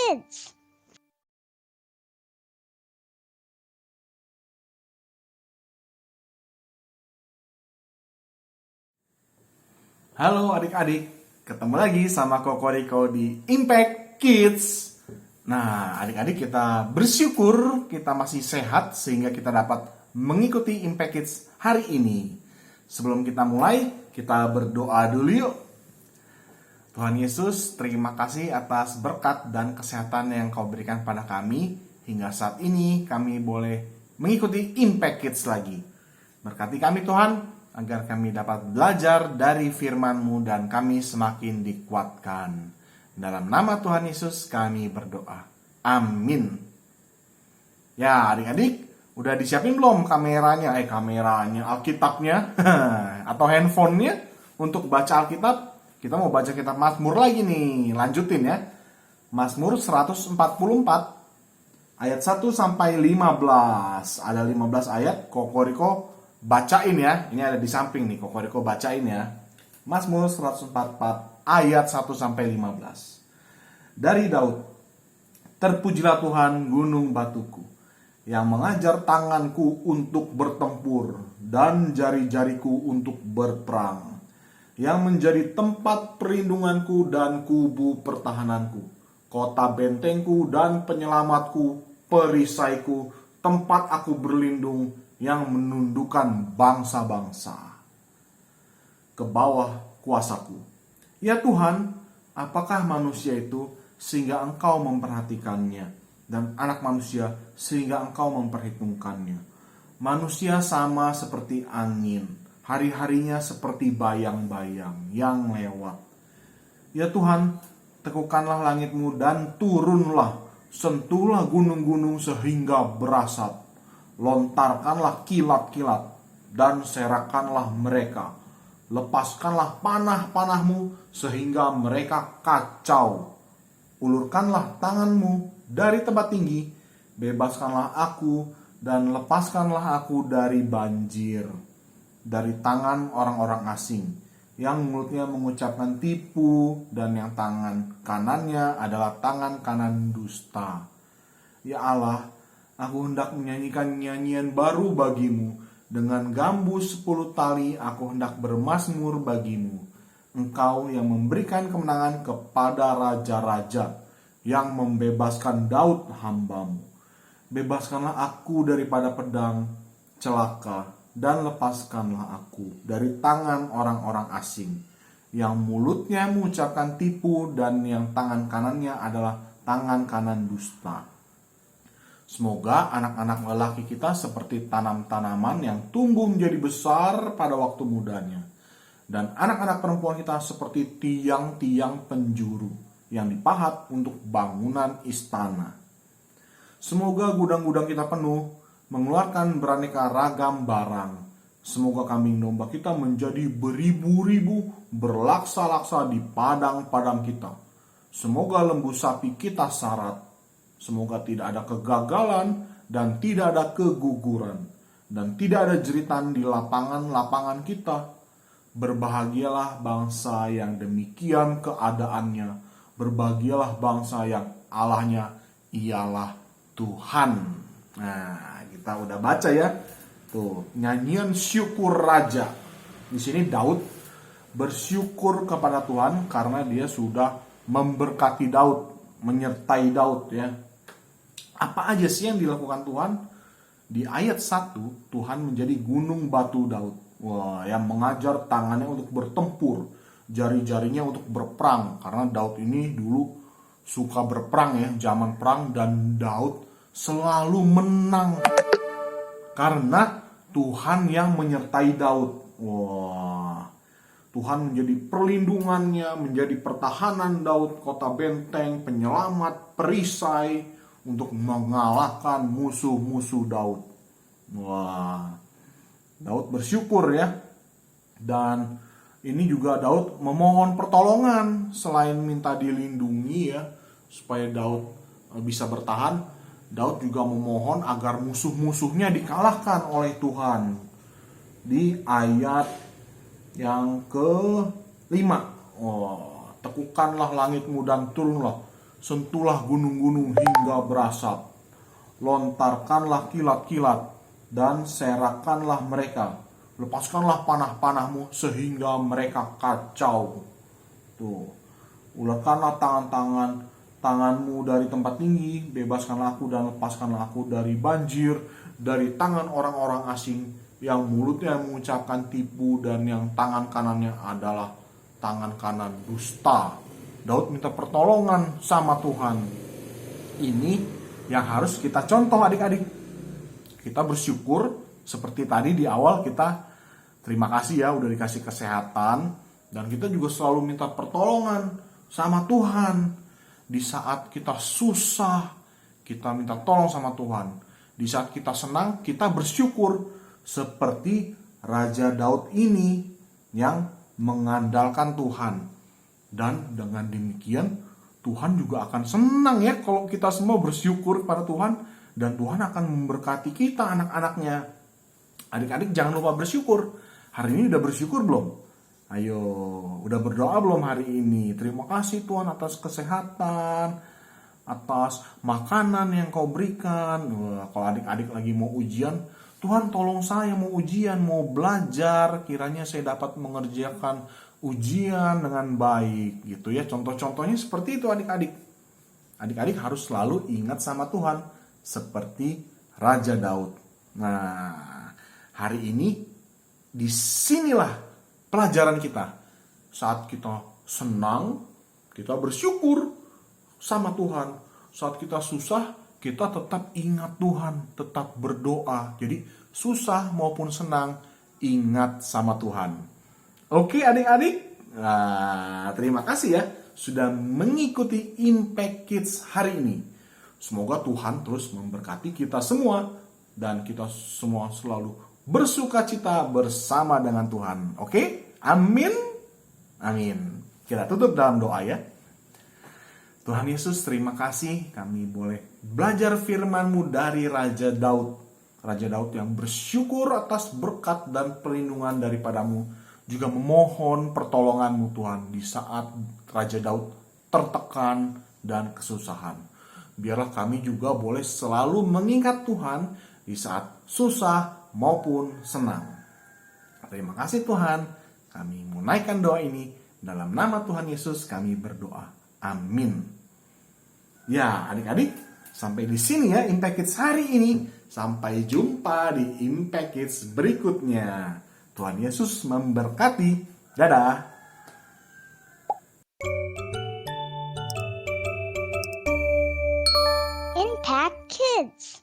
Kids. Halo adik-adik, ketemu lagi sama Koko Riko di Impact Kids. Nah, adik-adik kita bersyukur kita masih sehat sehingga kita dapat mengikuti Impact Kids hari ini. Sebelum kita mulai, kita berdoa dulu yuk. Tuhan Yesus, terima kasih atas berkat dan kesehatan yang Kau berikan pada kami. Hingga saat ini kami boleh mengikuti Impact Kids lagi. Berkati kami Tuhan, agar kami dapat belajar dari firman-Mu dan kami semakin dikuatkan. Dalam nama Tuhan Yesus kami berdoa. Amin. Ya adik-adik, udah disiapin belum kameranya? Alkitabnya atau handphonenya untuk baca Alkitab? Kita mau baca kitab Mazmur lagi nih, lanjutin ya. Mazmur 144 ayat 1 sampai 15. Ada 15 ayat, Koko Riko bacain ya. Ini ada di samping nih, Koko Riko bacain ya. Mazmur 144 ayat 1 sampai 15. Dari Daud. Terpujilah Tuhan gunung batuku, yang mengajar tanganku untuk bertempur dan jari-jariku untuk berperang, yang menjadi tempat perlindunganku dan kubu pertahananku, kota bentengku dan penyelamatku, perisaiku, tempat aku berlindung, yang menundukkan bangsa-bangsa ke bawah kuasaku. Ya Tuhan, apakah manusia itu sehingga Engkau memperhatikannya, dan anak manusia sehingga Engkau memperhitungkannya? Manusia sama seperti angin, hari-harinya seperti bayang-bayang yang lewat. Ya Tuhan, teguhkanlah langit-Mu dan turunlah, sentuhlah gunung-gunung sehingga berasap. Lontarkanlah kilat-kilat dan serakanlah mereka. Lepaskanlah panah-panah-Mu sehingga mereka kacau. Ulurkanlah tangan-Mu dari tempat tinggi. Bebaskanlah aku dan lepaskanlah aku dari banjir, dari tangan orang-orang asing yang mulutnya mengucapkan tipu dan yang tangan kanannya adalah tangan kanan dusta. Ya Allah, aku hendak menyanyikan nyanyian baru bagimu. Dengan gambus 10 tali aku hendak bermazmur bagimu. Engkau yang memberikan kemenangan kepada raja-raja, yang membebaskan Daud hambamu. Bebaskanlah aku daripada pedang celaka, dan lepaskanlah aku dari tangan orang-orang asing, yang mulutnya mengucapkan tipu dan yang tangan kanannya adalah tangan kanan dusta. Semoga anak-anak lelaki kita seperti tanam-tanaman yang tumbuh menjadi besar pada waktu mudanya, dan anak-anak perempuan kita seperti tiang-tiang penjuru yang dipahat untuk bangunan istana. Semoga gudang-gudang kita penuh, mengeluarkan beraneka ragam barang. Semoga kambing domba kita menjadi beribu-ribu, berlaksa-laksa di padang-padang kita. Semoga lembu sapi kita syarat. Semoga tidak ada kegagalan dan tidak ada keguguran, dan tidak ada jeritan di lapangan-lapangan kita. Berbahagialah bangsa yang demikian keadaannya. Berbahagialah bangsa yang Allahnya ialah Tuhan. Nah, kita udah baca ya. Tuh, nyanyian syukur raja. Di sini Daud bersyukur kepada Tuhan karena dia sudah memberkati Daud, menyertai Daud ya. Apa aja sih yang dilakukan Tuhan? Di ayat 1, Tuhan menjadi gunung batu Daud. Wah, yang mengajar tangannya untuk bertempur, jari-jarinya untuk berperang. Karena Daud ini dulu suka berperang ya, zaman perang, dan Daud selalu menang karena Tuhan yang menyertai Daud. Wah, Tuhan menjadi perlindungannya, menjadi pertahanan Daud, kota benteng, penyelamat, perisai untuk mengalahkan musuh-musuh Daud. Wah, Daud bersyukur ya. Dan ini juga Daud memohon pertolongan, selain minta dilindungi ya supaya Daud bisa bertahan. Daud juga memohon agar musuh-musuhnya dikalahkan oleh Tuhan. Di ayat yang ke-5, tekukanlah langitmu dan turunlah, Sentuhlah gunung-gunung hingga berasap. Lontarkanlah kilat-kilat dan serakanlah mereka. Lepaskanlah panah-panahmu sehingga mereka kacau. Tuh. Ulurkanlah tanganmu dari tempat tinggi, bebaskanlah aku dan lepaskanlah aku dari banjir, dari tangan orang-orang asing yang mulutnya mengucapkan tipu dan yang tangan kanannya adalah tangan kanan dusta. Daud minta pertolongan sama Tuhan. Ini yang harus kita contoh adik-adik. Kita bersyukur seperti tadi di awal kita terima kasih ya udah dikasih kesehatan. Dan kita juga selalu minta pertolongan sama Tuhan. Di saat kita susah, kita minta tolong sama Tuhan. Di saat kita senang, kita bersyukur. Seperti Raja Daud ini yang mengandalkan Tuhan. Dan dengan demikian Tuhan juga akan senang ya kalau kita semua bersyukur pada Tuhan. Dan Tuhan akan memberkati kita anak-anaknya. Adik-adik jangan lupa bersyukur. Hari ini udah bersyukur belum? Ayo, udah berdoa belum hari ini? Terima kasih Tuhan atas kesehatan, atas makanan yang kau berikan. Kalau adik-adik lagi mau ujian, Tuhan tolong saya mau ujian, mau belajar. Kiranya saya dapat mengerjakan ujian dengan baik gitu ya. Contoh-contohnya seperti itu adik-adik. Adik-adik harus selalu ingat sama Tuhan seperti Raja Daud. Nah, hari ini disinilah pelajaran kita. Saat kita senang, kita bersyukur sama Tuhan. Saat kita susah, kita tetap ingat Tuhan, tetap berdoa. Jadi susah maupun senang, ingat sama Tuhan. Oke adik-adik, nah, terima kasih ya sudah mengikuti Impact Kids hari ini. Semoga Tuhan terus memberkati kita semua dan kita semua selalu bersukacita bersama dengan Tuhan. Oke? Amin. Amin. Kita tutup dalam doa ya. Tuhan Yesus, terima kasih kami boleh belajar firman-Mu dari Raja Daud. Raja Daud yang bersyukur atas berkat dan perlindungan daripada-Mu. Juga memohon pertolongan-Mu Tuhan di saat Raja Daud tertekan dan kesusahan. Biarlah kami juga boleh selalu mengingat Tuhan di saat susah maupun senang. Terima kasih Tuhan, kami menaikkan doa ini dalam nama Tuhan Yesus kami berdoa. Amin. Ya adik-adik, sampai di sini ya Impact Kids hari ini. Sampai jumpa di Impact Kids berikutnya. Tuhan Yesus memberkati. Dadah. Impact Kids.